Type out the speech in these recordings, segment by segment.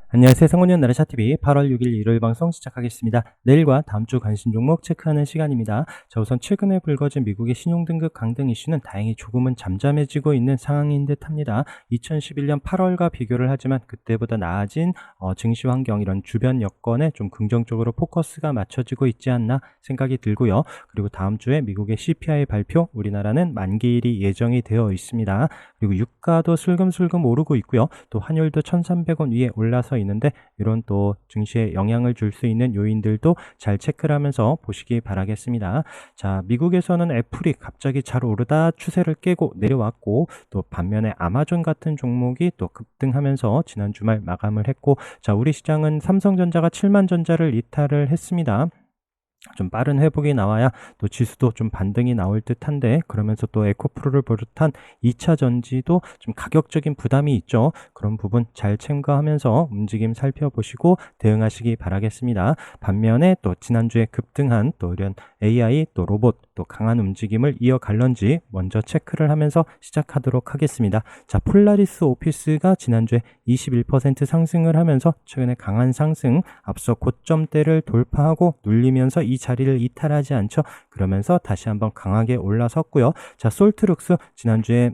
안녕하세요. 상훈의 나라샤TV 8월 6일 일요일 방송 시작하겠습니다. 내일과 다음 주 관심 종목 체크하는 시간입니다. 자, 우선 최근에 불거진 미국의 신용등급 강등 이슈는 다행히 조금은 잠잠해지고 있는 상황인 듯 합니다. 2011년 8월과 비교를 하지만 그때보다 나아진 증시 환경, 이런 주변 여건에 좀 긍정적으로 포커스가 맞춰지고 있지 않나 생각이 들고요. 그리고 다음 주에 미국의 CPI 발표, 우리나라는 만기일이 예정이 되어 있습니다. 그리고 유가도 슬금슬금 오르고 있고요. 또 환율도 1,300원 위에 올라서 있는데, 이런 또 증시에 영향을 줄 수 있는 요인들도 잘 체크를 하면서 보시기 바라겠습니다. 자, 미국에서는 애플이 갑자기 잘 오르다 추세를 깨고 내려왔고, 또 반면에 아마존 같은 종목이 또 급등하면서 지난 주말 마감을 했고, 자, 우리 시장은 삼성전자가 7만 전자를 이탈을 했습니다. 좀 빠른 회복이 나와야 또 지수도 좀 반등이 나올 듯한데, 그러면서 또 에코프로를 비롯한 2차 전지도 좀 가격적인 부담이 있죠. 그런 부분 잘 참고하면서 움직임 살펴보시고 대응하시기 바라겠습니다. 반면에 또 지난주에 급등한 또 이런 AI 또 로봇 또 강한 움직임을 이어갈런지 먼저 체크를 하면서 시작하도록 하겠습니다. 자, 폴라리스 오피스가 지난주에 21% 상승을 하면서 최근에 강한 상승, 앞서 고점대를 돌파하고 눌리면서 이 자리를 이탈하지 않죠. 그러면서 다시 한번 강하게 올라섰고요. 자, 솔트룩스 지난주에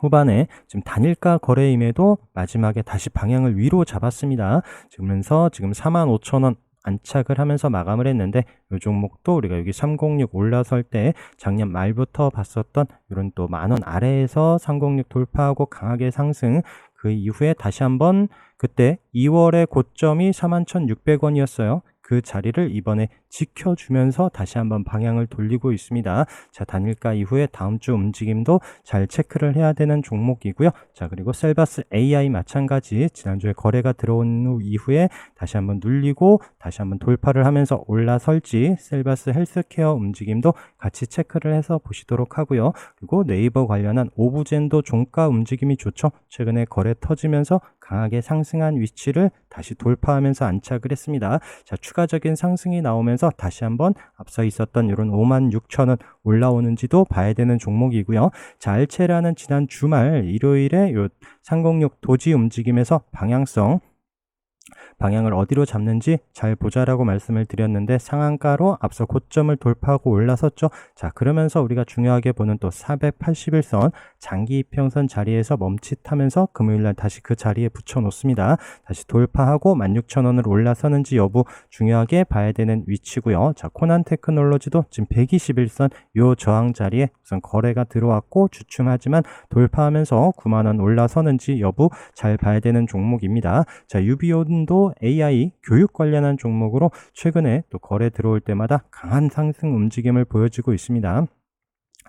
후반에 지금 단일가 거래임에도 마지막에 다시 방향을 위로 잡았습니다. 그러면서 지금 45,000원 안착을 하면서 마감을 했는데, 이 종목도 우리가 여기 306 올라설 때 작년 말부터 봤었던 이런 또 10,000원 아래에서 306 돌파하고 강하게 상승, 그 이후에 다시 한번 그때 2월의 고점이 41,600원이었어요. 그 자리를 이번에 지켜주면서 다시 한번 방향을 돌리고 있습니다. 자, 단일가 이후에 다음 주 움직임도 잘 체크를 해야 되는 종목이고요. 자, 그리고 셀바스 AI 마찬가지 지난주에 거래가 들어온 후 이후에 다시 한번 눌리고 다시 한번 돌파를 하면서 올라설지, 셀바스 헬스케어 움직임도 같이 체크를 해서 보시도록 하고요. 그리고 네이버 관련한 오브젠도 종가 움직임이 좋죠. 최근에 거래 터지면서 강하게 상승한 위치를 다시 돌파하면서 안착을 했습니다. 자, 추가적인 상승이 나오면서 다시 한번 앞서 있었던 이런 56,000원 올라오는지도 봐야 되는 종목이고요. 자, 알체라는 지난 주말 일요일에 요 306 도지 움직임에서 방향을 어디로 잡는지 잘 보자라고 말씀을 드렸는데, 상한가로 앞서 고점을 돌파하고 올라섰죠. 자, 그러면서 우리가 중요하게 보는 또 481선 장기 이평선 자리에서 멈칫하면서 금요일날 다시 그 자리에 붙여 놓습니다. 다시 돌파하고 16,000원을 올라서는지 여부 중요하게 봐야 되는 위치고요. 자, 코난 테크놀로지도 지금 121선 요 저항 자리에 우선 거래가 들어왔고 주춤하지만 돌파하면서 9만원 올라서는지 여부 잘 봐야 되는 종목입니다. 자, 유비온도 AI 교육 관련한 종목으로 최근에 또 거래 들어올 때마다 강한 상승 움직임을 보여주고 있습니다.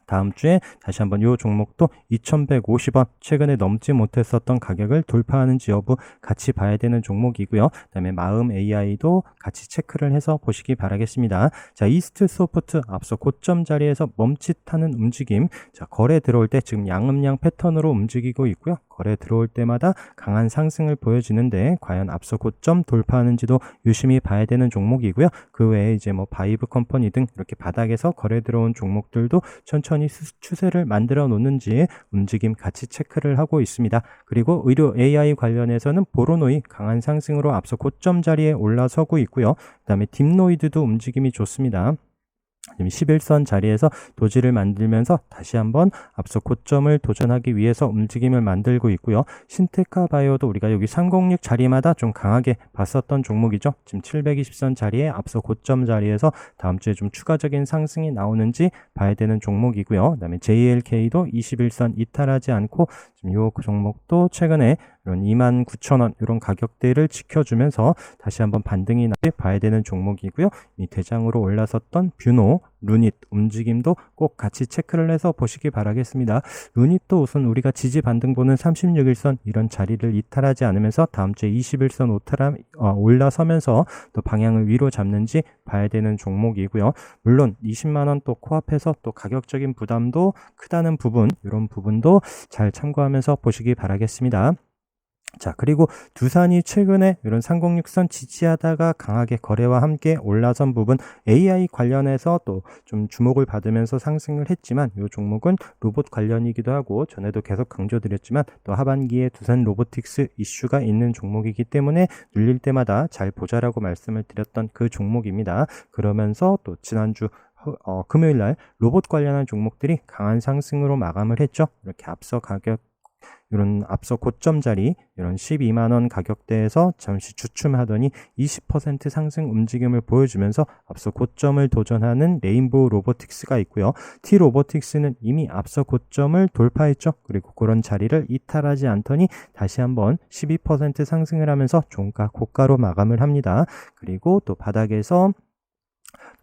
다음 주에 다시 한번 이 종목도 2,150원 최근에 넘지 못했었던 가격을 돌파하는지 여부 같이 봐야 되는 종목이고요. 그다음에 마음 AI도 같이 체크를 해서 보시기 바라겠습니다. 자, 이스트 소프트 앞서 고점 자리에서 멈칫하는 움직임. 자, 거래 들어올 때 지금 양음양 패턴으로 움직이고 있고요. 거래 들어올 때마다 강한 상승을 보여주는데, 과연 앞서 고점 돌파하는지도 유심히 봐야 되는 종목이고요. 그 외에 이제 뭐 바이브 컴퍼니 등 이렇게 바닥에서 거래 들어온 종목들도 천천히 추세를 만들어 놓는지 움직임 같이 체크를 하고 있습니다. 그리고 의료 AI 관련해서는 보로노이 강한 상승으로 앞서 고점 자리에 올라서고 있고요. 그 다음에 딥노이드도 움직임이 좋습니다. 11선 자리에서 도지를 만들면서 다시 한번 앞서 고점을 도전하기 위해서 움직임을 만들고 있고요. 신테카 바이오도 우리가 여기 306 자리마다 좀 강하게 봤었던 종목이죠. 지금 720선 자리에 앞서 고점 자리에서 다음 주에 좀 추가적인 상승이 나오는지 봐야 되는 종목이고요. 그다음에 JLK도 21선 이탈하지 않고 지금 이 종목도 최근에 이런 29,000원 이런 가격대를 지켜주면서 다시 한번 반등이 나게 봐야 되는 종목이고요. 이 대장으로 올라섰던 뷰노, 루닛 움직임도 꼭 같이 체크를 해서 보시기 바라겠습니다. 루닛도 우선 우리가 지지 반등 보는 36일선 이런 자리를 이탈하지 않으면서 다음 주에 21선 올라서면서 또 방향을 위로 잡는지 봐야 되는 종목이고요. 물론 20만원 또 코앞에서 또 가격적인 부담도 크다는 부분, 이런 부분도 잘 참고하면서 보시기 바라겠습니다. 자, 그리고 두산이 최근에 이런 306선 지지하다가 강하게 거래와 함께 올라선 부분 AI 관련해서 또 좀 주목을 받으면서 상승을 했지만 이 종목은 로봇 관련이기도 하고 전에도 계속 강조드렸지만 또 하반기에 두산 로보틱스 이슈가 있는 종목이기 때문에 눌릴 때마다 잘 보자라고 말씀을 드렸던 그 종목입니다. 그러면서 또 지난주 금요일 날 로봇 관련한 종목들이 강한 상승으로 마감을 했죠. 이렇게 이런 앞서 고점 자리 이런 12만 원 가격대에서 잠시 주춤하더니 20% 상승 움직임을 보여주면서 앞서 고점을 도전하는 레인보우 로보틱스가 있고요. T 로보틱스는 이미 앞서 고점을 돌파했죠. 그리고 그런 자리를 이탈하지 않더니 다시 한번 12% 상승을 하면서 종가 고가로 마감을 합니다. 그리고 또 바닥에서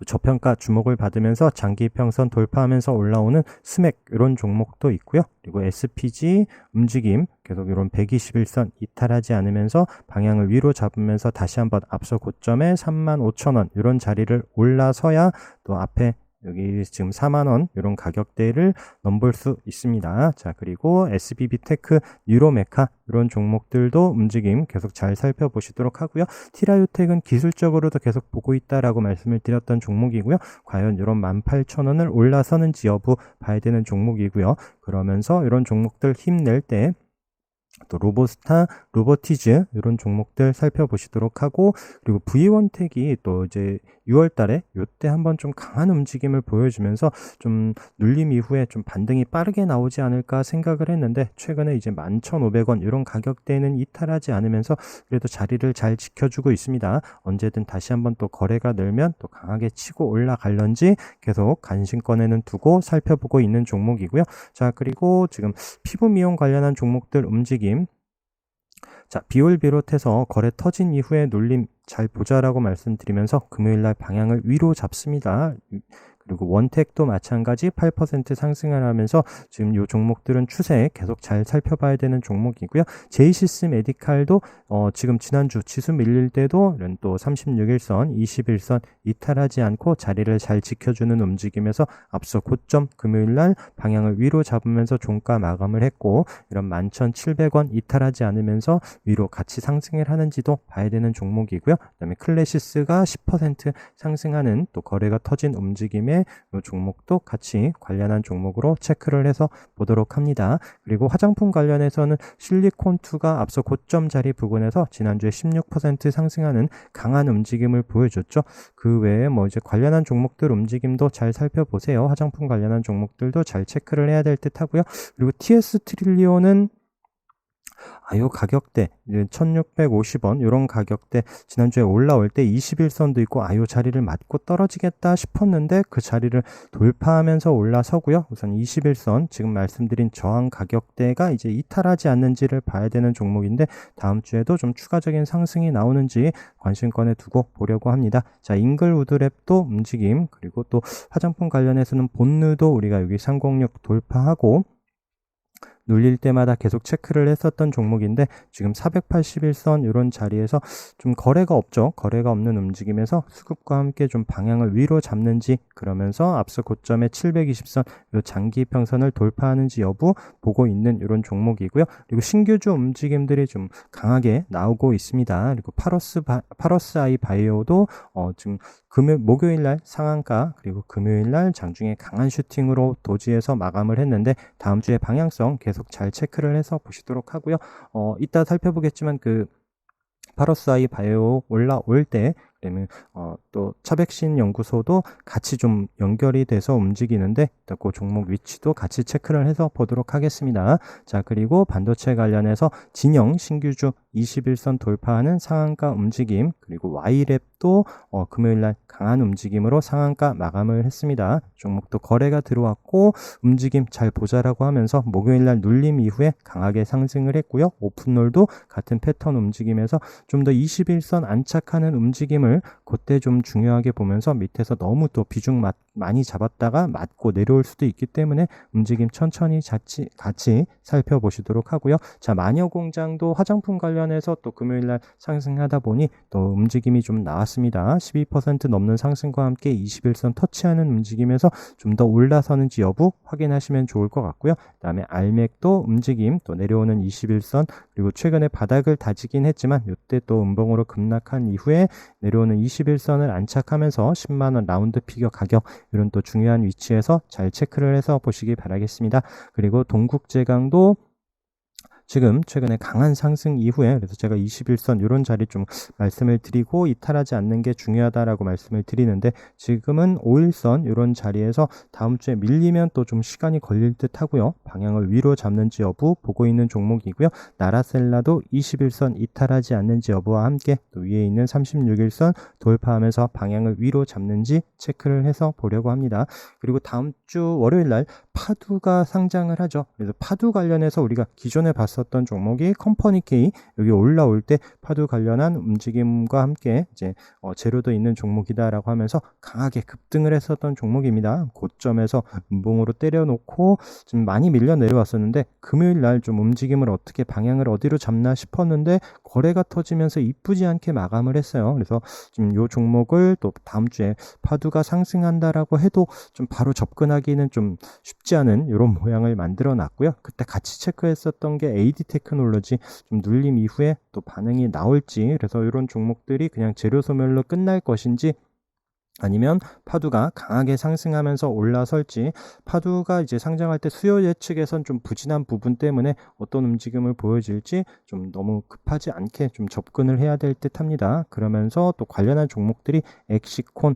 저평가 주목을 받으면서 장기 평선 돌파하면서 올라오는 스맥 이런 종목도 있고요. 그리고 SPG 움직임 계속 이런 121선 이탈하지 않으면서 방향을 위로 잡으면서 다시 한번 앞서 고점에 35,000원 이런 자리를 올라서야 또 앞에 여기 지금 4만원 이런 가격대를 넘볼 수 있습니다. 자, 그리고 SBB테크, 뉴로메카 이런 종목들도 움직임 계속 잘 살펴보시도록 하고요. 티라유텍은 기술적으로도 계속 보고 있다라고 말씀을 드렸던 종목이고요. 과연 이런 18,000원을 올라서는지 여부 봐야 되는 종목이고요. 그러면서 이런 종목들 힘낼 때 또 로보스타, 로보티즈 이런 종목들 살펴보시도록 하고, 그리고 V1텍이 또 이제 6월 달에 요때 한번 좀 강한 움직임을 보여주면서 좀 눌림 이후에 좀 반등이 빠르게 나오지 않을까 생각을 했는데 최근에 이제 11,500원 이런 가격대는 이탈하지 않으면서 그래도 자리를 잘 지켜주고 있습니다. 언제든 다시 한번 또 거래가 늘면 또 강하게 치고 올라갈런지 계속 관심권에는 두고 살펴보고 있는 종목이고요. 자, 그리고 지금 피부 미용 관련한 종목들 움직임, 자, 비올 비롯해서 거래 터진 이후에 눌림 잘 보자라고 말씀드리면서 금요일날 방향을 위로 잡습니다. 그리고 원택도 마찬가지 8% 상승을 하면서 지금 이 종목들은 추세 계속 잘 살펴봐야 되는 종목이고요. 제이시스 메디칼도 지금 지난주 지수 밀릴 때도 또 36일선, 21선 이탈하지 않고 자리를 잘 지켜주는 움직임에서 앞서 고점 금요일날 방향을 위로 잡으면서 종가 마감을 했고, 이런 11,700원 이탈하지 않으면서 위로 같이 상승을 하는지도 봐야 되는 종목이고요. 그다음에 클래시스가 10% 상승하는 또 거래가 터진 움직임에 이 종목도 같이 관련한 종목으로 체크를 해서 보도록 합니다. 그리고 화장품 관련해서는 실리콘2가 앞서 고점 자리 부근에서 지난주에 16% 상승하는 강한 움직임을 보여줬죠. 그 외에 뭐 이제 관련한 종목들 움직임도 잘 살펴보세요. 화장품 관련한 종목들도 잘 체크를 해야 될 듯 하고요. 그리고 TS 트릴리온은 요 가격대 1650원 이런 가격대 지난주에 올라올 때 21선도 있고 요 자리를 맞고 떨어지겠다 싶었는데 그 자리를 돌파하면서 올라서고요. 우선 21선 지금 말씀드린 저항 가격대가 이제 이탈하지 않는지를 봐야 되는 종목인데 다음 주에도 좀 추가적인 상승이 나오는지 관심권에 두고 보려고 합니다. 자, 잉글우드랩도 움직임, 그리고 또 화장품 관련해서는 본느도 우리가 여기 306 돌파하고 눌릴 때마다 계속 체크를 했었던 종목인데 지금 481선 이런 자리에서 좀 거래가 없죠. 거래가 없는 움직임에서 수급과 함께 좀 방향을 위로 잡는지, 그러면서 앞서 고점의 720선 요 장기 평선을 돌파하는지 여부 보고 있는 이런 종목이고요. 그리고 신규주 움직임들이 좀 강하게 나오고 있습니다. 그리고 파러스 아이 바이오도 지금 목요일날 상한가, 그리고 금요일날 장중에 강한 슈팅으로 도지에서 마감을 했는데 다음 주에 방향성 계속 잘 체크를 해서 보시도록 하고요. 이따 살펴보겠지만 파러스 아이 바이오 올라올 때 그러면 또 차백신 연구소도 같이 좀 연결이 돼서 움직이는데 그 종목 위치도 같이 체크를 해서 보도록 하겠습니다. 자, 그리고 반도체 관련해서 진영 신규주 21선 돌파하는 상한가 움직임, 그리고 Y랩도 금요일날 강한 움직임으로 상한가 마감을 했습니다. 종목도 거래가 들어왔고 움직임 잘 보자라고 하면서 목요일날 눌림 이후에 강하게 상승을 했고요. 오픈롤도 같은 패턴 움직임에서 좀 더 21선 안착하는 움직임을 종목들 그때 좀 중요하게 보면서 밑에서 너무 또 비중 많이 잡았다가 맞고 내려올 수도 있기 때문에 움직임 천천히 같이 살펴보시도록 하고요. 자, 마녀공장도 화장품 관련해서 또 금요일날 상승하다 보니 또 움직임이 좀 나왔습니다. 12% 넘는 상승과 함께 21선 터치하는 움직임에서 좀 더 올라서는지 여부 확인하시면 좋을 것 같고요. 그 다음에 알맥도 움직임 또 내려오는 21선 그리고 최근에 바닥을 다지긴 했지만 이때 또 음봉으로 급락한 이후에 내려오는 21선을 안착하면서 10만원 라운드 피겨 가격 이런 또 중요한 위치에서 잘 체크를 해서 보시기 바라겠습니다. 그리고 동국제강도 지금 최근에 강한 상승 이후에 그래서 제가 21선 이런 자리 좀 말씀을 드리고 이탈하지 않는 게 중요하다라고 말씀을 드리는데 지금은 5일선 이런 자리에서 다음 주에 밀리면 또 좀 시간이 걸릴 듯 하고요. 방향을 위로 잡는지 여부 보고 있는 종목이고요. 나라셀라도 21선 이탈하지 않는지 여부와 함께 또 위에 있는 36일선 돌파하면서 방향을 위로 잡는지 체크를 해서 보려고 합니다. 그리고 다음 주 월요일 날 파두가 상장을 하죠. 그래서 파두 관련해서 우리가 기존에 봤었던 종목이 컴퍼니 K 여기 올라올 때 파두 관련한 움직임과 함께 이제 재료도 있는 종목이다라고 하면서 강하게 급등을 했었던 종목입니다. 고점에서 음봉으로 때려놓고 좀 많이 밀려 내려왔었는데 금요일 날 좀 움직임을 어떻게 방향을 어디로 잡나 싶었는데 거래가 터지면서 이쁘지 않게 마감을 했어요. 그래서 지금 이 종목을 또 다음 주에 파두가 상승한다라고 해도 좀 바로 접근하기는 좀 쉽지 않은 이런 모양을 만들어 놨고요. 그때 같이 체크했었던 게 AD 테크놀로지 좀 눌림 이후에 또 반응이 나올지 그래서 이런 종목들이 그냥 재료 소멸로 끝날 것인지 아니면 파두가 강하게 상승하면서 올라설지 파두가 이제 상장할 때 수요 예측에선 좀 부진한 부분 때문에 어떤 움직임을 보여질지 좀 너무 급하지 않게 좀 접근을 해야 될 듯 합니다. 그러면서 또 관련한 종목들이 엑시콘,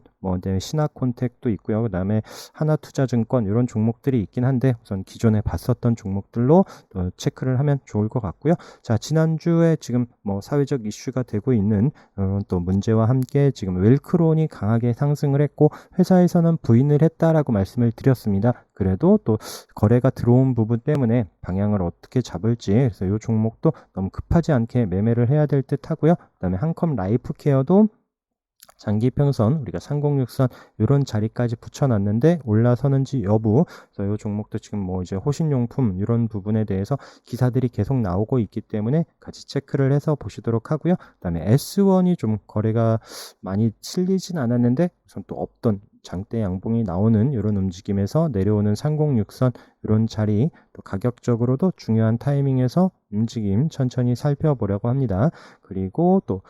신화콘텍도 있고요. 그 다음에 하나투자증권 이런 종목들이 있긴 한데 우선 기존에 봤었던 종목들로 또 체크를 하면 좋을 것 같고요. 자, 지난주에 지금 사회적 이슈가 되고 있는 또 문제와 함께 지금 웰크론이 강하게 상승을 했고 회사에서는 부인을 했다라고 말씀을 드렸습니다. 그래도 또 거래가 들어온 부분 때문에 방향을 어떻게 잡을지 그래서 이 종목도 너무 급하지 않게 매매를 해야 될 듯 하고요. 그 다음에 한컴 라이프케어도 장기평선 우리가 3060선 이런 자리까지 붙여놨는데 올라서는지 여부 그래서 이 종목도 지금 이제 호신용품 이런 부분에 대해서 기사들이 계속 나오고 있기 때문에 같이 체크를 해서 보시도록 하고요. 그 다음에 S1이 좀 거래가 많이 실리진 않았는데 우선 또 없던 장대 양봉이 나오는 이런 움직임에서 내려오는 3060선 이런 자리 또 가격적으로도 중요한 타이밍에서 움직임 천천히 살펴보려고 합니다. 그리고 또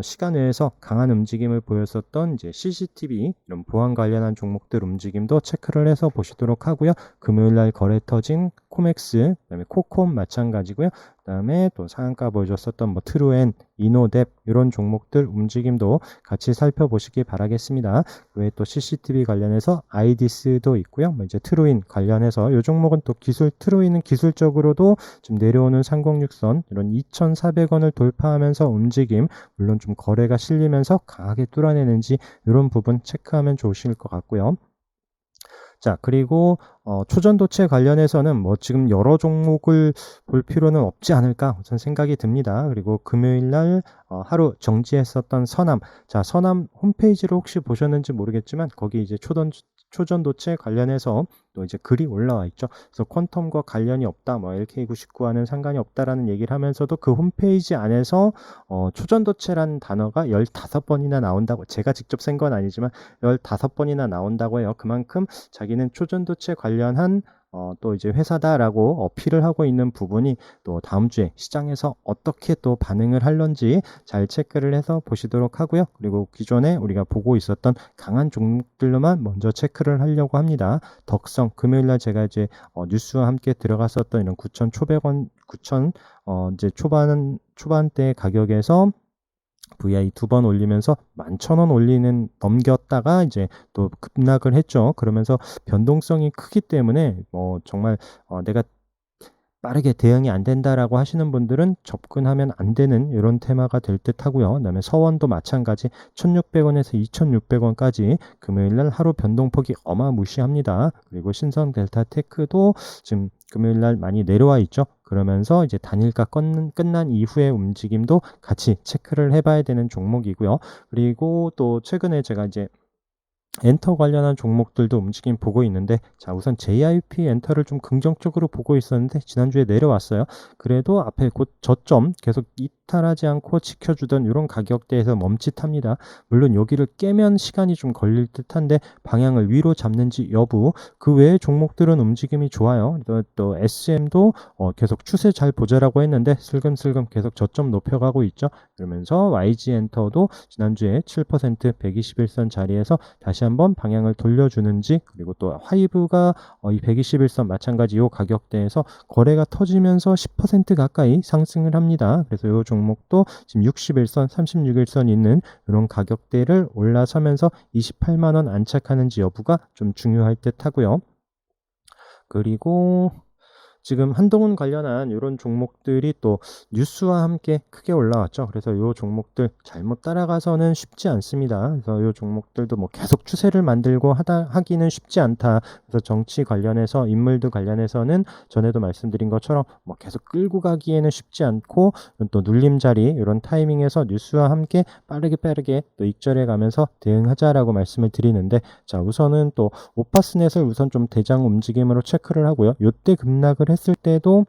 시간 외에서 강한 움직임을 보였었던 이제 CCTV 이런 보안 관련한 종목들 움직임도 체크를 해서 보시도록 하고요. 금요일날 거래 터진 코맥스, 그다음에 코콤 마찬가지고요. 그다음에 또 상한가 보여줬었던 트루엔, 이노뎁 이런 종목들 움직임도 같이 살펴보시기 바라겠습니다. 그 외에 또 CCTV 관련해서 아이디스도 있고요. 이제 트루인 관련해서 이 종목은 또 트루인은 기술적으로도 지금 내려오는 3060선 이런 2,400원을 돌파하면서 움직임 물론 좀 거래가 실리면서 강하게 뚫어내는지 이런 부분 체크하면 좋으실 것 같고요. 자, 그리고 초전도체 관련해서는 지금 여러 종목을 볼 필요는 없지 않을까 우선 생각이 듭니다. 그리고 금요일날 하루 정지했었던 서남, 자, 서남 홈페이지를 혹시 보셨는지 모르겠지만 거기 이제 초전도체 관련해서 또 이제 글이 올라와 있죠. 그래서 퀀텀과 관련이 없다, LK99와는 상관이 없다라는 얘기를 하면서도 그 홈페이지 안에서 초전도체라는 단어가 15번이나 나온다고, 제가 직접 쓴 건 아니지만 15번이나 나온다고 해요. 그만큼 자기는 초전도체 관련한 또 이제 회사다라고 어필을 하고 있는 부분이 또 다음 주에 시장에서 어떻게 또 반응을 할런지 잘 체크를 해서 보시도록 하고요. 그리고 기존에 우리가 보고 있었던 강한 종목들로만 먼저 체크를 하려고 합니다. 덕성 금요일날 제가 이제 뉴스와 함께 들어갔었던 이런 9,100원 9,000 이제 초반대 가격에서 VI 2번 올리면서 11,000원 넘겼다가 이제 또 급락을 했죠. 그러면서 변동성이 크기 때문에 정말 내가 빠르게 대응이 안 된다라고 하시는 분들은 접근하면 안 되는 이런 테마가 될 듯 하고요. 그다음에 서원도 마찬가지 1,600원에서 2,600원까지 금요일날 하루 변동폭이 어마무시합니다. 그리고 신성 델타 테크도 지금 금요일날 많이 내려와 있죠. 그러면서 이제 단일가 끝난 이후의 움직임도 같이 체크를 해봐야 되는 종목이고요. 그리고 또 최근에 제가 이제 엔터 관련한 종목들도 움직임 보고 있는데, 자 우선 JIP 엔터를 좀 긍정적으로 보고 있었는데 지난주에 내려왔어요. 그래도 앞에 곧 저점 계속 이탈하지 않고 지켜주던 이런 가격대에서 멈칫합니다. 물론 여기를 깨면 시간이 좀 걸릴 듯한데 방향을 위로 잡는지 여부, 그 외의 종목들은 움직임이 좋아요. 또 SM도 계속 추세 잘 보자라고 했는데 슬금슬금 계속 저점 높여가고 있죠. 그러면서 YG 엔터도 지난주에 7% 121선 자리에서 다시 한번 방향을 돌려주는지, 그리고 또 하이브가 이 121선 마찬가지 이 가격대에서 거래가 터지면서 10% 가까이 상승을 합니다. 그래서 이 종목도 지금 61선, 36일선 있는 이런 가격대를 올라서면서 28만원 안착하는지 여부가 좀 중요할 듯 하고요. 그리고 지금 한동훈 관련한 이런 종목들이 또 뉴스와 함께 크게 올라왔죠. 그래서 이 종목들 잘못 따라가서는 쉽지 않습니다. 그래서 이 종목들도 뭐 계속 추세를 만들고 하기는 쉽지 않다. 그래서 정치 관련해서, 인물들 관련해서는 전에도 말씀드린 것처럼 뭐 계속 끌고 가기에는 쉽지 않고, 또 눌림자리 이런 타이밍에서 뉴스와 함께 빠르게 또 익절해 가면서 대응하자라고 말씀을 드리는데, 자 우선은 또 오파스넷을 우선 좀 대장 움직임으로 체크를 하고요. 요때 급락을 했을 때도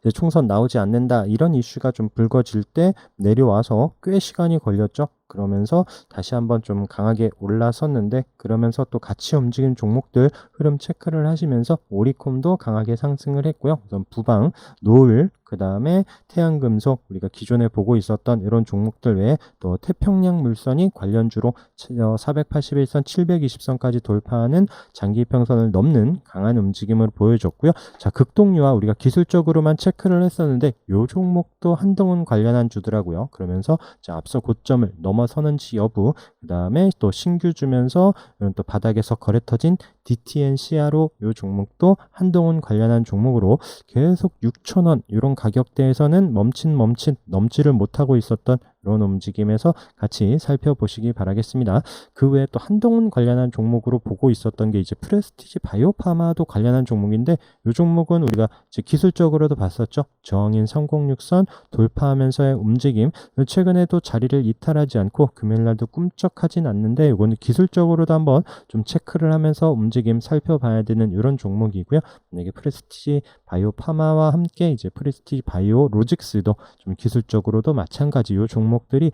이제 총선 나오지 않는다 이런 이슈가 좀 불거질 때 내려와서 꽤 시간이 걸렸죠. 그러면서 다시 한번 좀 강하게 올라섰는데, 그러면서 또 같이 움직인 종목들 흐름 체크를 하시면서 오리콤도 강하게 상승을 했고요. 우선 부방, 노을, 그 다음에 태양금속, 우리가 기존에 보고 있었던 이런 종목들 외에 또 태평양 물선이 관련주로 481선, 720선까지 돌파하는 장기평선을 넘는 강한 움직임을 보여줬고요. 자, 극동유화 우리가 기술적으로만 체크를 했었는데 이 종목도 한동훈 관련한 주더라고요. 그러면서 자, 앞서 고점을 넘어서는지 여부, 그 다음에 또 신규 주면서 이런 또 바닥에서 거래 터진 DTNCRO 이 종목도 한동훈 관련한 종목으로 계속 6,000원 이런 가격대에서는 멈칫 넘지를 못하고 있었던 이런 움직임에서 같이 살펴보시기 바라겠습니다. 그 외에 또 한동훈 관련한 종목으로 보고 있었던 게 이제 프레스티지 바이오파마도 관련한 종목인데, 이 종목은 우리가 이제 기술적으로도 봤었죠. 저항인 306선 돌파하면서의 움직임, 최근에도 자리를 이탈하지 않고 금요일날도 꿈쩍하진 않는데, 이거는 기술적으로도 한번 좀 체크를 하면서 움직임 살펴봐야 되는 이런 종목이고요. 이게 프레스티지 바이오파마와 함께 이제 프레스티지 바이오 로직스도 좀 기술적으로도 마찬가지 이 종목들이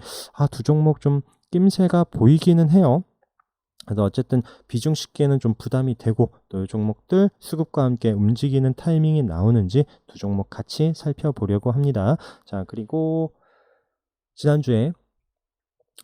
두 종목 좀 낌새가 보이기는 해요. 그래서 어쨌든 비중 싣기에는 좀 부담이 되고, 또 이 종목들 수급과 함께 움직이는 타이밍이 나오는지 두 종목 같이 살펴보려고 합니다. 자, 그리고 지난주에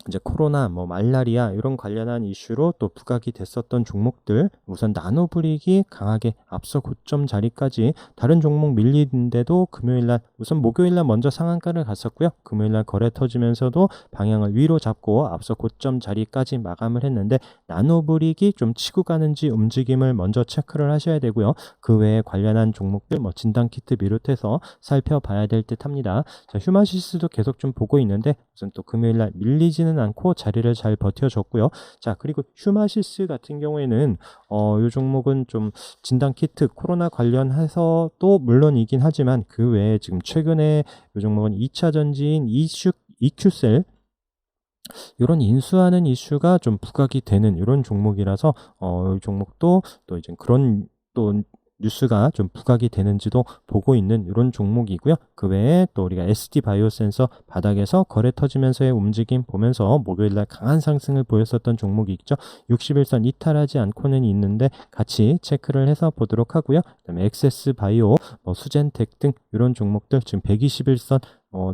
이제 코로나, 뭐 말라리아 이런 관련한 이슈로 또 부각이 됐었던 종목들, 우선 나노브릭이 강하게 앞서 고점 자리까지, 다른 종목 밀리는데도 금요일날, 우선 목요일날 먼저 상한가를 갔었고요. 금요일날 거래 터지면서도 방향을 위로 잡고 앞서 고점 자리까지 마감을 했는데, 나노브릭이 좀 치고 가는지 움직임을 먼저 체크를 하셔야 되고요. 그 외에 관련한 종목들, 뭐 진단키트 비롯해서 살펴봐야 될 듯 합니다. 자, 휴마시스도 계속 좀 보고 있는데 우선 또 금요일날 밀리지는 않고 자리를 잘 버텨줬고요. 자, 그리고 휴마시스 같은 경우에는 이 종목은 좀 진단키트 코로나 관련해서도 물론이긴 하지만, 그 외에 지금 최근에 이 종목은 2차 전지인 EQ셀 이런 인수하는 이슈가 좀 부각이 되는 이런 종목이라서 이 종목도 또 이제 그런 또 뉴스가 좀 부각이 되는지도 보고 있는 이런 종목이고요. 그 외에 또 우리가 SD 바이오센서 바닥에서 거래 터지면서의 움직임 보면서 목요일날 강한 상승을 보였었던 종목이 있죠. 61선 이탈하지 않고는 있는데 같이 체크를 해서 보도록 하고요. 그다음에 엑세스 바이오, 수젠텍 등 이런 종목들 지금 121선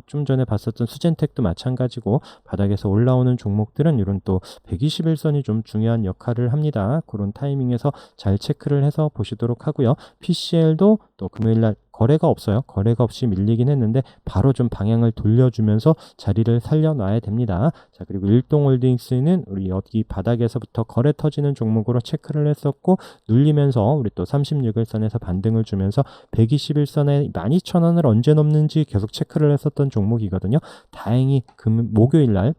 좀 전에 봤었던 수젠텍도 마찬가지고, 바닥에서 올라오는 종목들은 이런 또 121선이 좀 중요한 역할을 합니다. 그런 타이밍에서 잘 체크를 해서 보시도록 하고요. PCL도 또 금요일날 거래가 없어요. 거래가 없이 밀리긴 했는데 바로 좀 방향을 돌려주면서 자리를 살려놔야 됩니다. 자, 그리고 일동홀딩스는 우리 여기 바닥에서부터 거래 터지는 종목으로 체크를 했었고, 눌리면서 우리 또 36일선에서 반등을 주면서 121선에 12,000원을 언제 넘는지 계속 체크를 했었던 종목이거든요. 다행히 목요일날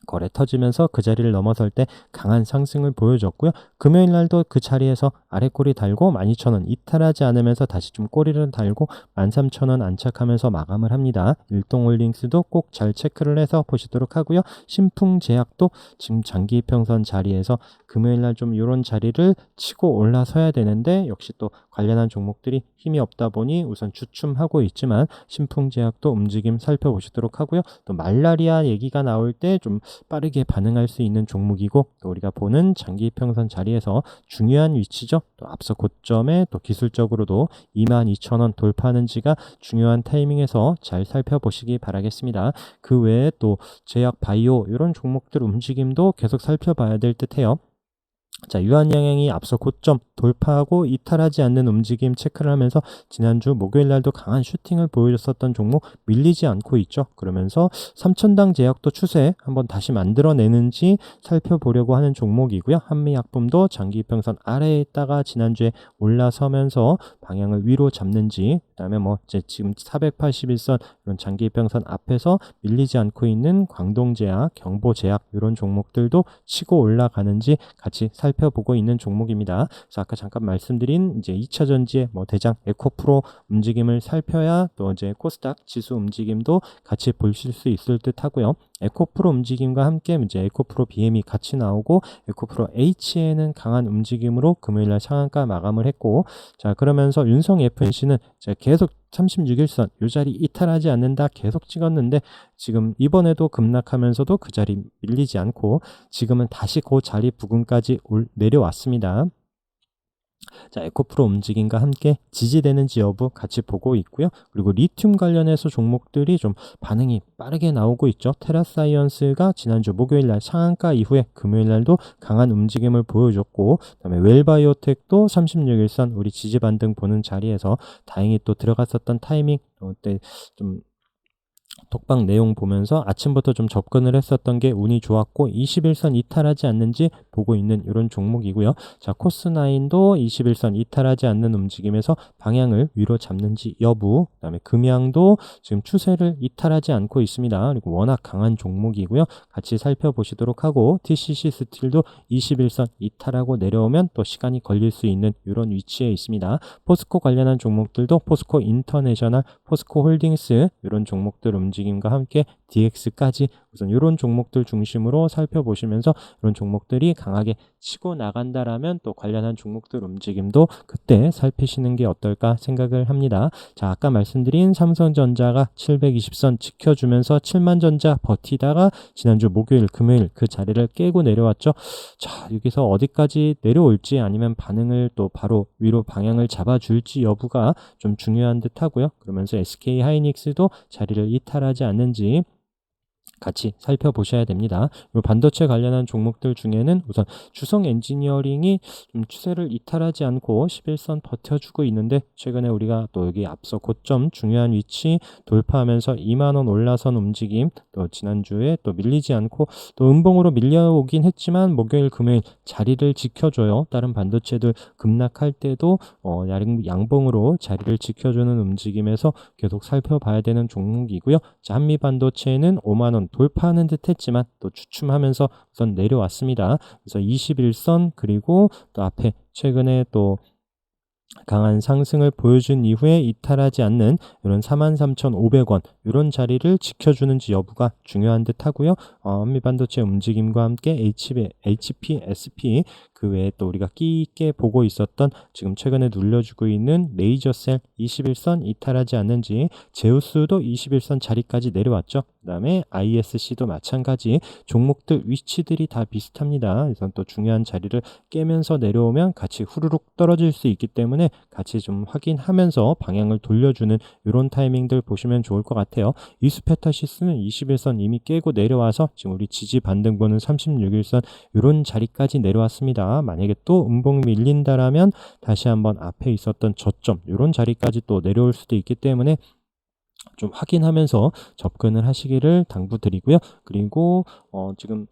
거래 터지면서 그 자리를 넘어설 때 강한 상승을 보여줬고요. 금요일 날도 그 자리에서 아래 꼬리 달고 12,000원 이탈하지 않으면서 다시 좀 꼬리를 달고 13,000원 안착하면서 마감을 합니다. 일동홀딩스도 꼭 잘 체크를 해서 보시도록 하고요. 신풍제약도 지금 장기 이평선 자리에서 금요일 날 좀 이런 자리를 치고 올라서야 되는데 역시 또 관련한 종목들이 힘이 없다 보니 우선 주춤하고 있지만 신풍제약도 움직임 살펴보시도록 하고요. 또 말라리아 얘기가 나올 때 좀 빠르게 반응할 수 있는 종목이고 또 우리가 보는 장기 이평선 자리에서 중요한 위치죠. 또 앞서 고점에 또 기술적으로도 22,000원 돌파하는지가 중요한 타이밍에서 잘 살펴보시기 바라겠습니다. 그 외에 또 제약 바이오 이런 종목들 움직임도 계속 살펴봐야 될 듯해요. 자, 유한양행이 앞서 고점 돌파하고 이탈하지 않는 움직임 체크를 하면서 지난주 목요일 날도 강한 슈팅을 보여줬었던 종목 밀리지 않고 있죠. 그러면서 3천당 제약도 추세 한번 다시 만들어내는지 살펴보려고 하는 종목이고요. 한미약품도 장기 이평선 아래에 있다가 지난주에 올라서면서 방향을 위로 잡는지, 그다음에 뭐 이제 지금 481선 이런 장기 이평선 앞에서 밀리지 않고 있는 광동제약, 경보제약 이런 종목들도 치고 올라가는지 같이 살펴보고 있는 종목입니다. 그래서 아까 잠깐 말씀드린 이제 2차 전지의 뭐 대장 에코프로 움직임을 살펴야 또 이제 코스닥 지수 움직임도 같이 보실 수 있을 듯 하고요. 에코프로 움직임과 함께 이제 에코프로 BM이 같이 나오고 에코프로 H에는 강한 움직임으로 금요일날 상한가 마감을 했고, 자 그러면서 윤성 FNC는 계속 36일선 이 자리 이탈하지 않는다 계속 찍었는데 지금 이번에도 급락하면서도 그 자리 밀리지 않고 지금은 다시 그 자리 부근까지 내려왔습니다. 자, 에코프로 움직임과 함께 지지되는지 여부 같이 보고 있고요. 그리고 리튬 관련해서 종목들이 좀 반응이 빠르게 나오고 있죠. 테라사이언스가 지난주 목요일 날 상한가 이후에 금요일 날도 강한 움직임을 보여줬고, 그다음에 웰바이오텍도 36일선 우리 지지 반등 보는 자리에서 다행히 또 들어갔었던 타이밍 그때 좀 톡방 내용 보면서 아침부터 좀 접근을 했었던 게 운이 좋았고 21선 이탈하지 않는지 보고 있는 이런 종목이고요. 자, 코스9도 21선 이탈하지 않는 움직임에서 방향을 위로 잡는지 여부, 그다음에 금양도 지금 추세를 이탈하지 않고 있습니다. 그리고 워낙 강한 종목이고요. 같이 살펴보시도록 하고 TCC 스틸도 21선 이탈하고 내려오면 또 시간이 걸릴 수 있는 이런 위치에 있습니다. 포스코 관련한 종목들도 포스코 인터내셔널, 포스코 홀딩스 이런 종목들 움직임과 함께 DX까지 우선 이런 종목들 중심으로 살펴보시면서 이런 종목들이 강하게 치고 나간다라면 또 관련한 종목들 움직임도 그때 살피시는 게 어떨까 생각을 합니다. 자, 아까 말씀드린 삼성전자가 720선 지켜주면서 7만전자 버티다가 지난주 목요일 금요일 그 자리를 깨고 내려왔죠. 자, 여기서 어디까지 내려올지 아니면 반응을 또 바로 위로 방향을 잡아줄지 여부가 좀 중요한 듯 하고요. 그러면서 SK 하이닉스도 자리를 이탈하지 않는지 같이 살펴보셔야 됩니다. 반도체 관련한 종목들 중에는 우선 주성 엔지니어링이 좀 추세를 이탈하지 않고 11선 버텨주고 있는데 최근에 우리가 또 여기 앞서 고점 중요한 위치 돌파하면서 2만원 올라선 움직임, 또 지난주에 또 밀리지 않고 또 음봉으로 밀려오긴 했지만 목요일 금요일 자리를 지켜줘요. 다른 반도체들 급락할 때도 양봉으로 자리를 지켜주는 움직임에서 계속 살펴봐야 되는 종목이고요. 자, 한미반도체는 5만원 돌파하는 듯 했지만 또 주춤하면서 우선 내려왔습니다. 그래서 21선 그리고 또 앞에 최근에 또 강한 상승을 보여준 이후에 이탈하지 않는 이런 43,500원 이런 자리를 지켜주는지 여부가 중요한 듯 하고요. 한미반도체 움직임과 함께 HP, SP 그 외에 또 우리가 끼 있게 보고 있었던 지금 최근에 눌려주고 있는 레이저셀 21선 이탈하지 않는지, 제우스도 21선 자리까지 내려왔죠. 그 다음에 ISC도 마찬가지 종목들 위치들이 다 비슷합니다. 그래서 또 중요한 자리를 깨면서 내려오면 같이 후루룩 떨어질 수 있기 때문에 같이 좀 확인하면서 방향을 돌려주는 이런 타이밍들 보시면 좋을 것 같아요. 이수페타시스는 21선 이미 깨고 내려와서 지금 우리 지지 반등 보는 36일선 이런 자리까지 내려왔습니다. 만약에 또 음봉이 밀린다라면 다시 한번 앞에 있었던 저점 이런 자리까지 또 내려올 수도 있기 때문에 좀 확인하면서 접근을 하시기를 당부드리고요. 그리고 지금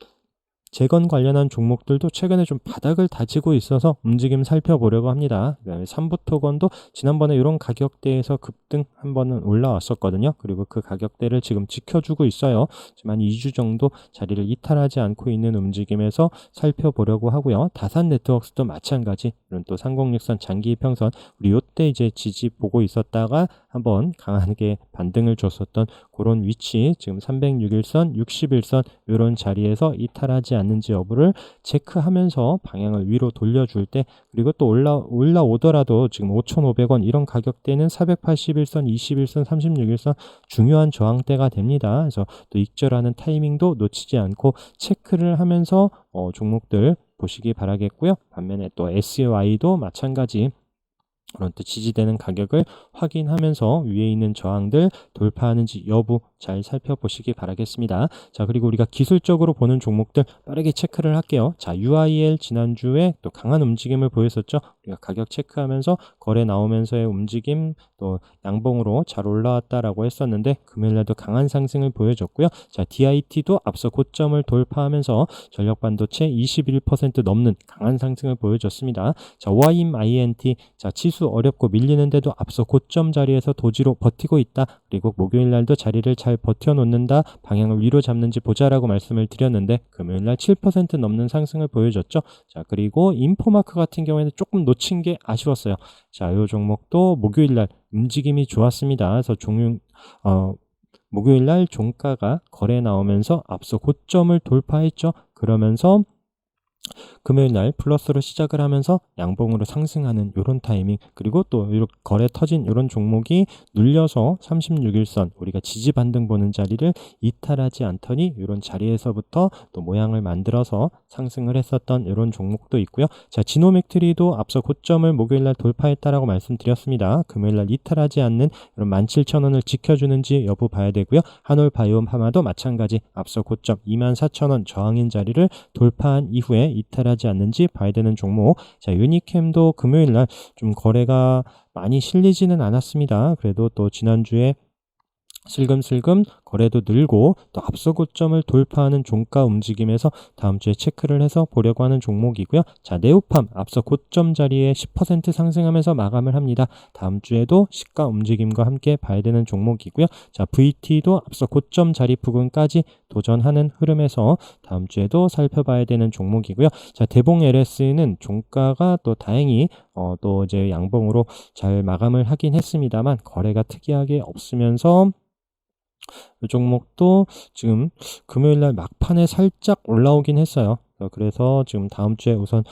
재건 관련한 종목들도 최근에 좀 바닥을 다지고 있어서 움직임 살펴보려고 합니다. 그다음에 삼부토건도 지난번에 이런 가격대에서 급등 한 번은 올라왔었거든요. 그리고 그 가격대를 지금 지켜주고 있어요. 지금 한 2주 정도 자리를 이탈하지 않고 있는 움직임에서 살펴보려고 하고요. 다산 네트워크스도 마찬가지. 이런 또 3063 장기 이평선, 우리 요때 이제 지지 보고 있었다가 한번 강하게 반등을 줬었던 그런 위치, 지금 306일선, 61선 이런 자리에서 이탈하지 않는지 여부를 체크하면서 방향을 위로 돌려줄 때, 그리고 또 올라오더라도 지금 5,500원 이런 가격대는 481선, 21선, 36일선 중요한 저항대가 됩니다. 그래서 또 익절하는 타이밍도 놓치지 않고 체크를 하면서 종목들 보시기 바라겠고요. 반면에 또 SY도 마찬가지, 그런 또 지지되는 가격을 확인하면서 위에 있는 저항들 돌파하는지 여부 잘 살펴보시기 바라겠습니다. 자, 그리고 우리가 기술적으로 보는 종목들 빠르게 체크를 할게요. 자, UIL 지난주에 또 강한 움직임을 보였었죠. 우리가 가격 체크하면서 거래 나오면서의 움직임, 또 양봉으로 잘 올라왔다라고 했었는데 금요일날도 강한 상승을 보여줬고요. 자, DIT도 앞서 고점을 돌파하면서 전력반도체 21% 넘는 강한 상승을 보여줬습니다. 자, YMINT, 자, 지수 어렵고 밀리는데도 앞서 고점 자리에서 도지로 버티고 있다. 그리고 목요일날도 자리를 잘 버텨놓는다. 방향을 위로 잡는지 보자라고 말씀을 드렸는데 금요일날 7% 넘는 상승을 보여줬죠. 자, 그리고 인포마크 같은 경우에는 조금 놓친 게 아쉬웠어요. 자, 이 종목도 목요일날 움직임이 좋았습니다. 그래서 목요일날 종가가 거래 나오면서 앞서 고점을 돌파했죠. 그러면서 금요일날 플러스로 시작을 하면서 양봉으로 상승하는 이런 타이밍, 그리고 또 이렇게 거래 터진 이런 종목이 눌려서 36일선 우리가 지지 반등 보는 자리를 이탈하지 않더니 이런 자리에서부터 또 모양을 만들어서 상승을 했었던 이런 종목도 있고요. 자, 지노맥트리도 앞서 고점을 목요일날 돌파했다라고 말씀드렸습니다. 금요일날 이탈하지 않는 이런 17,000원을 지켜주는지 여부 봐야 되고요. 한올바이옴 하마도 마찬가지, 앞서 고점 24,000원 저항인 자리를 돌파한 이후에 이탈하지 않는지 봐야 되는 종목. 자, 유니캠도 금요일날 좀 거래가 많이 실리지는 않았습니다. 그래도 또 지난주에 슬금슬금 거래도 늘고 또 앞서 고점을 돌파하는 종가 움직임에서 다음 주에 체크를 해서 보려고 하는 종목이고요. 자, 네오팜 앞서 고점 자리에 10% 상승하면서 마감을 합니다. 다음 주에도 시가 움직임과 함께 봐야 되는 종목이고요. 자, VT도 앞서 고점 자리 부근까지 도전하는 흐름에서 다음 주에도 살펴봐야 되는 종목이고요. 자, 대봉 LS는 종가가 또 다행히 또 이제 양봉으로 잘 마감을 하긴 했습니다만 거래가 특이하게 없으면서 이 종목도 지금 금요일날 막판에 살짝 올라오긴 했어요. 그래서 지금 다음 주에 우선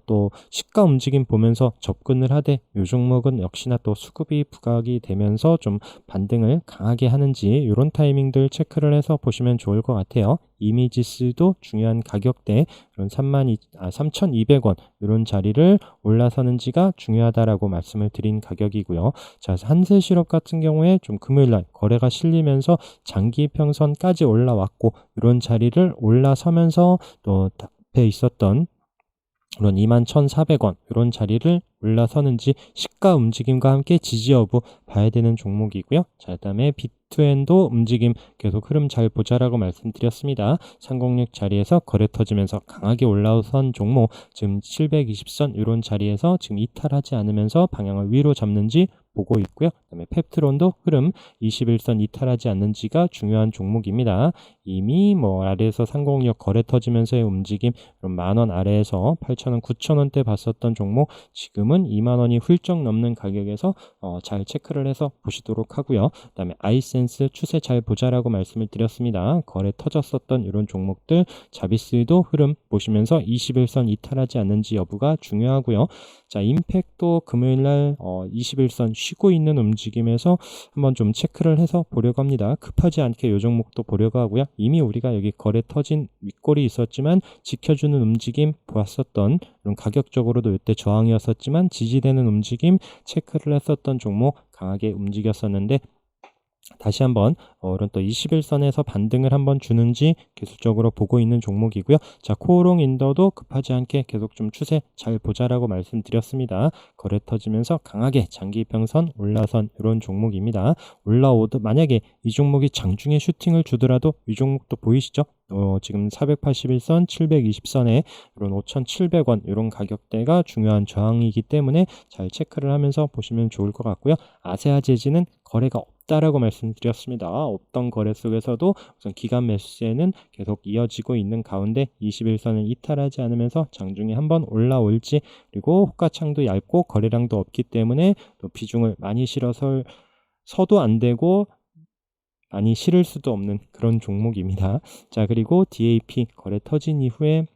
또 시가 움직임 보면서 접근을 하되, 이 종목은 역시나 또 수급이 부각이 되면서 좀 반등을 강하게 하는지 이런 타이밍들 체크를 해서 보시면 좋을 것 같아요. 이미지스도 중요한 가격대 이런 3,200원 이런 자리를 올라서는지가 중요하다라고 말씀을 드린 가격이고요. 자, 한세실업 같은 경우에 좀 금요일날 거래가 실리면서 장기 평선까지 올라왔고 이런 자리를 올라서면서 또 앞에 있었던 그런 21,400원 이런 자리를 올라서는지 시가 움직임과 함께 지지 여부 봐야 되는 종목이고요. 자, 그다음에 비트엔도 움직임 계속 흐름 잘 보자라고 말씀드렸습니다. 306 자리에서 거래 터지면서 강하게 올라선 종목, 지금 720선 이런 자리에서 지금 이탈하지 않으면서 방향을 위로 잡는지 보고 있고요. 그다음에 펩트론도 흐름 21선 이탈하지 않는지가 중요한 종목입니다. 이미 아래에서 306 거래 터지면서의 움직임, 그럼 만원 아래에서 8,000원, 9,000원대 봤었던 종목 지금은 2만원이 훌쩍 넘는 가격에서 잘 체크를 해서 보시도록 하고요. 그다음에 아이센스 추세 잘 보자라고 말씀을 드렸습니다. 거래 터졌었던 이런 종목들 자비스도 흐름 보시면서 21선 이탈하지 않는지 여부가 중요하고요. 자, 임팩도 금요일날 21선 쉬고 있는 움직임에서 한번 좀 체크를 해서 보려고 합니다. 급하지 않게 이 종목도 보려고 하고요. 이미 우리가 여기 거래 터진 윗골이 있었지만 지켜주는 움직임 보았었던, 이런 가격적으로도 이때 저항이었었지만 지지되는 움직임 체크를 했었던 종목 강하게 움직였었는데, 다시 한번 이런 또 21선에서 반등을 한번 주는지 기술적으로 보고 있는 종목이고요. 자, 코오롱 인더도 급하지 않게 계속 좀 추세 잘 보자라고 말씀드렸습니다. 거래 터지면서 강하게 장기 평선 올라선 이런 종목입니다. 만약에 이 종목이 장중에 슈팅을 주더라도 이 종목도 보이시죠? 지금 481선, 720선에 이런 5,700원 이런 가격대가 중요한 저항이기 때문에 잘 체크를 하면서 보시면 좋을 것 같고요. 아세아 제지는 거래가 없다라고 말씀드렸습니다. 없던 거래 속에서도 우선 기간 매수세는 계속 이어지고 있는 가운데 21선을 이탈하지 않으면서 장중에 한번 올라올지, 그리고 호가창도 얇고 거래량도 없기 때문에 또 비중을 많이 서도 안 되고 많이 실을 수도 없는 그런 종목입니다. 자, 그리고 DAP 거래 터진 이후에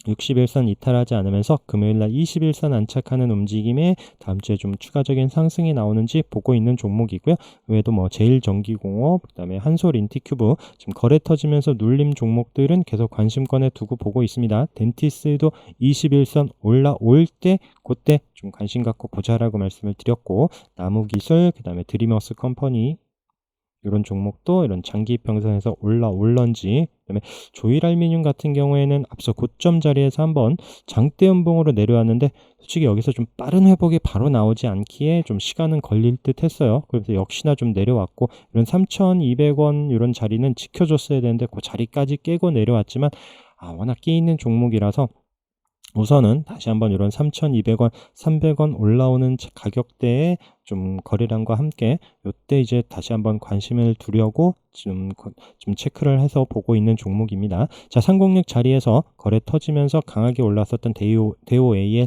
60일선 이탈하지 않으면서 금요일날 21선 안착하는 움직임에 다음 주에 좀 추가적인 상승이 나오는지 보고 있는 종목이고요. 그 외에도 뭐 제일전기공업, 그다음에 한솔인티큐브 지금 거래 터지면서 눌림 종목들은 계속 관심권에 두고 보고 있습니다. 덴티스도 21선 올라올 때 그때 좀 관심 갖고 보자라고 말씀을 드렸고, 나무기술, 그다음에 드리머스 컴퍼니 이런 종목도 이런 장기 평선에서 올라올런지, 그다음에 조일알미늄 같은 경우에는 앞서 고점 자리에서 한번 장대 연봉으로 내려왔는데 솔직히 여기서 좀 빠른 회복이 바로 나오지 않기에 좀 시간은 걸릴 듯 했어요. 그래서 역시나 좀 내려왔고, 이런 3,200원 이런 자리는 지켜줬어야 되는데 그 자리까지 깨고 내려왔지만 워낙 끼 있는 종목이라서 우선은 다시 한번 이런 3,200원, 300원 올라오는 가격대에 좀 거래량과 함께 이때 이제 다시 한번 관심을 두려고 좀 체크를 해서 보고 있는 종목입니다. 자, 306 자리에서 거래 터지면서 강하게 올랐었던 대오AL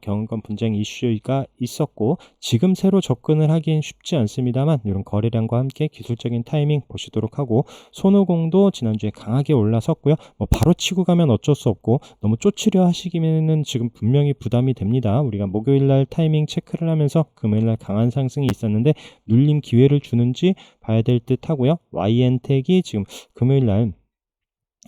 경영권 분쟁 이슈가 있었고, 지금 새로 접근을 하긴 쉽지 않습니다만 이런 거래량과 함께 기술적인 타이밍 보시도록 하고, 손오공도 지난주에 강하게 올라섰고요. 뭐 바로 치고 가면 어쩔 수 없고 너무 쫓으려 하시기에는 지금 분명히 부담이 됩니다. 우리가 목요일날 타이밍 체크를 하면서 금요일날 강한 상승이 있었는데 눌림 기회를 주는지 봐야 될 듯 하고요. YN텍이 지금 금요일날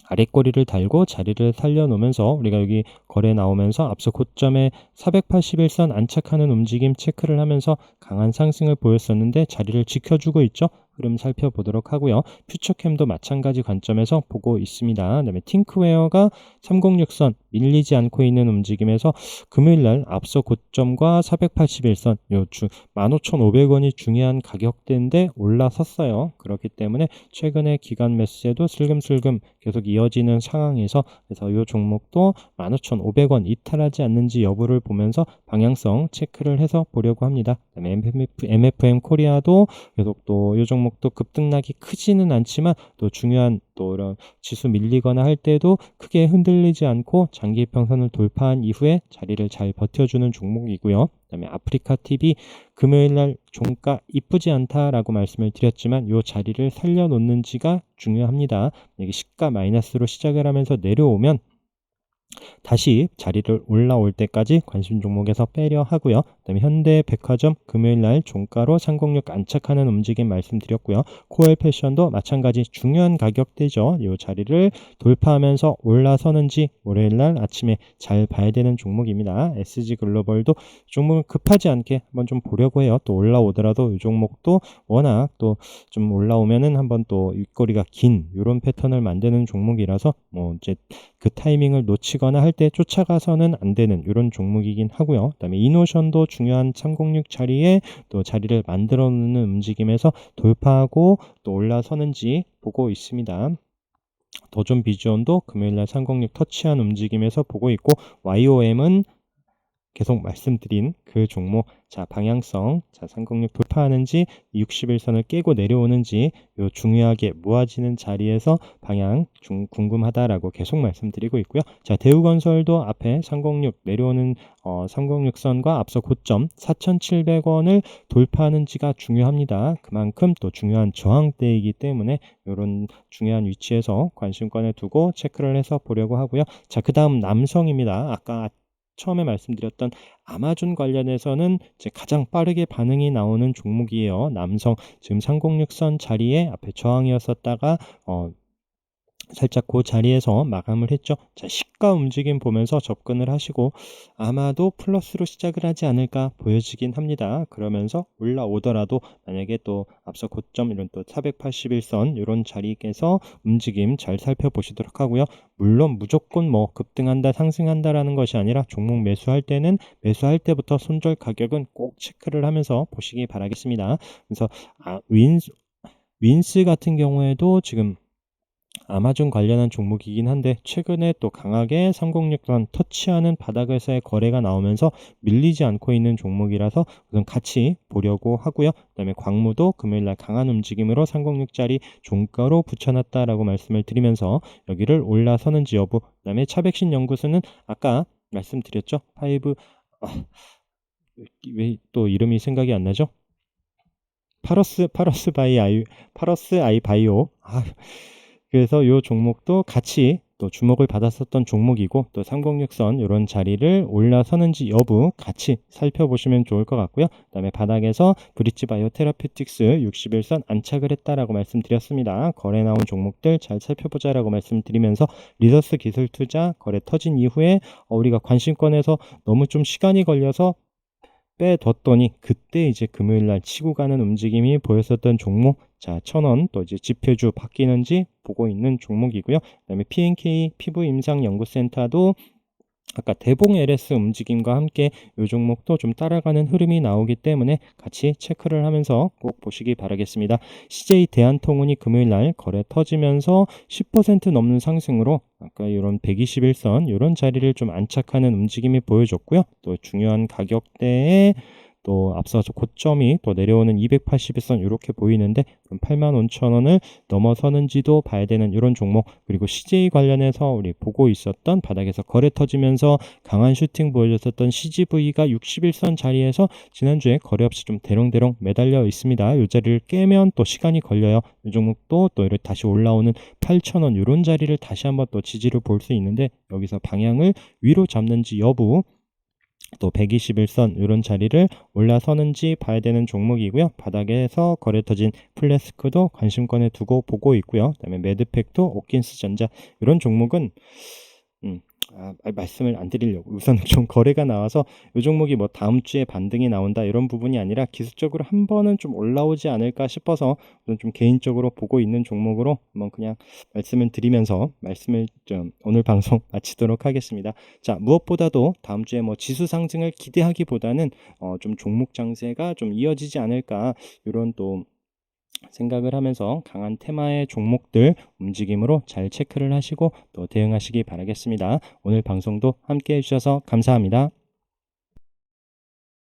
아랫꼬리를 달고 자리를 살려놓으면서 우리가 여기 거래 나오면서 앞서 고점에 481선 안착하는 움직임 체크를 하면서 강한 상승을 보였었는데 자리를 지켜주고 있죠. 흐름 살펴보도록 하고요. 퓨처캠도 마찬가지 관점에서 보고 있습니다. 그다음에 팅크웨어가 306선 밀리지 않고 있는 움직임에서 금요일날 앞서 고점과 481선 15,500원이 중요한 가격대인데 올라섰어요. 그렇기 때문에 최근에 기간 매수세도 슬금슬금 계속 이어지는 상황에서, 그래서 이 종목도 15,500원 이탈하지 않는지 여부를 보면서 방향성 체크를 해서 보려고 합니다. 그다음에 MFM 코리아도 계속 또 이 종목도 급등락이 크지는 않지만 또 중요한 또 이런 지수 밀리거나 할 때도 크게 흔들리지 않고 장기 평선을 돌파한 이후에 자리를 잘 버텨주는 종목이고요. 그다음에 아프리카 TV 금요일날 종가 이쁘지 않다라고 말씀을 드렸지만 이 자리를 살려놓는지가 중요합니다. 이게 시가 마이너스로 시작을 하면서 내려오면 다시 자리를 올라올 때까지 관심 종목에서 빼려 하고요. 그다음에 현대백화점 금요일날 종가로 306 안착하는 움직임 말씀드렸고요. 코엘 패션도 마찬가지 중요한 가격대죠. 이 자리를 돌파하면서 올라서는지 월요일날 아침에 잘 봐야 되는 종목입니다. SG글로벌도 종목은 급하지 않게 한번 좀 보려고 해요. 또 올라오더라도 이 종목도 워낙 또 좀 올라오면은 한번 또 윗꼬리가 긴 이런 패턴을 만드는 종목이라서 뭐 이제 그 타이밍을 놓치거나 할 때 쫓아가서는 안 되는 이런 종목이긴 하고요. 그다음에 이노션도 중요한 306 자리에 또 자리를 만들어 놓는 움직임에서 돌파하고 또 올라서는지 보고 있습니다. 도전 비주온도 금요일날 306 터치한 움직임에서 보고 있고, YOM은 계속 말씀드린 그 종목, 자 방향성, 자 306 돌파하는지 60일선을 깨고 내려오는지 요 중요하게 모아지는 자리에서 방향 궁금하다라고 계속 말씀드리고 있고요. 자 대우건설도 앞에 306 내려오는 306선과 앞서 고점 4,700원을 돌파하는지가 중요합니다. 그만큼 또 중요한 저항대이기 때문에 이런 중요한 위치에서 관심권에 두고 체크를 해서 보려고 하고요. 자 그 다음 남성입니다. 아까 처음에 말씀드렸던 아마존 관련해서는 이제 가장 빠르게 반응이 나오는 종목이에요. 남성 지금 306선 자리에 앞에 저항이었었다가 살짝 그 자리에서 마감을 했죠. 자, 시가 움직임 보면서 접근을 하시고 아마도 플러스로 시작을 하지 않을까 보여지긴 합니다. 그러면서 올라오더라도 만약에 또 앞서 고점 이런 또 481선 이런 자리에서 움직임 잘 살펴보시도록 하고요. 물론 무조건 뭐 급등한다 상승한다라는 것이 아니라 종목 매수할 때는 매수할 때부터 손절 가격은 꼭 체크를 하면서 보시기 바라겠습니다. 그래서 윈스 같은 경우에도 지금 아마존 관련한 종목이긴 한데 최근에 또 강하게 306선 터치하는 바닥에서의 거래가 나오면서 밀리지 않고 있는 종목이라서 우선 같이 보려고 하고요. 그다음에 광무도 금요일날 강한 움직임으로 306짜리 종가로 붙여놨다라고 말씀을 드리면서 여기를 올라서는지 여부, 그다음에 차백신 연구소는 아까 말씀드렸죠. 왜 또 이름이 생각이 안 나죠? 파러스 아이 바이오. 그래서 요 종목도 같이 또 주목을 받았었던 종목이고, 또 306선 요런 자리를 올라서는지 여부 같이 살펴보시면 좋을 것 같고요. 그다음에 바닥에서 브릿지 바이오 테라피틱스 61선 안착을 했다라고 말씀드렸습니다. 거래 나온 종목들 잘 살펴보자라고 말씀드리면서, 리더스 기술 투자 거래 터진 이후에 우리가 관심권에서 너무 좀 시간이 걸려서 빼뒀더니 그때 이제 금요일 날 치고 가는 움직임이 보였었던 종목, 자 1,000원 또 이제 지표주 바뀌는지 보고 있는 종목이고요. 그다음에 PNK 피부 임상 연구센터도 아까 대봉 LS 움직임과 함께 이 종목도 좀 따라가는 흐름이 나오기 때문에 같이 체크를 하면서 꼭 보시기 바라겠습니다. CJ 대한통운이 금요일 날 거래 터지면서 10% 넘는 상승으로 아까 이런 121선 이런 자리를 좀 안착하는 움직임이 보여줬고요. 또 중요한 가격대에 또 앞서서 고점이 또 내려오는 281선 이렇게 보이는데, 그럼 85,000원을 넘어서는지도 봐야 되는 이런 종목, 그리고 CJ 관련해서 우리 보고 있었던 바닥에서 거래 터지면서 강한 슈팅 보여줬었던 CGV가 61선 자리에서 지난주에 거래 없이 좀 대롱대롱 매달려 있습니다. 이 자리를 깨면 또 시간이 걸려요. 이 종목도 또 이렇게 다시 올라오는 8,000원 이런 자리를 다시 한번 또 지지를 볼 수 있는데, 여기서 방향을 위로 잡는지 여부, 또 121선 이런 자리를 올라서는지 봐야 되는 종목이고요. 바닥에서 거래 터진 플래스크도 관심권에 두고 보고 있고요. 그다음에 매드팩도 오킨스전자 이런 종목은 말씀을 안 드리려고 우선 좀 거래가 나와서 이 종목이 뭐 다음 주에 반등이 나온다 이런 부분이 아니라 기술적으로 한 번은 좀 올라오지 않을까 싶어서 좀 개인적으로 보고 있는 종목으로 한번 그냥 말씀을 드리면서 말씀을 좀 오늘 방송 마치도록 하겠습니다. 자, 무엇보다도 다음 주에 뭐 지수 상승을 기대하기보다는 좀 종목 장세가 좀 이어지지 않을까 이런 또 생각을 하면서 강한 테마의 종목들 움직임으로 잘 체크를 하시고 또 대응하시기 바라겠습니다. 오늘 방송도 함께 해주셔서 감사합니다.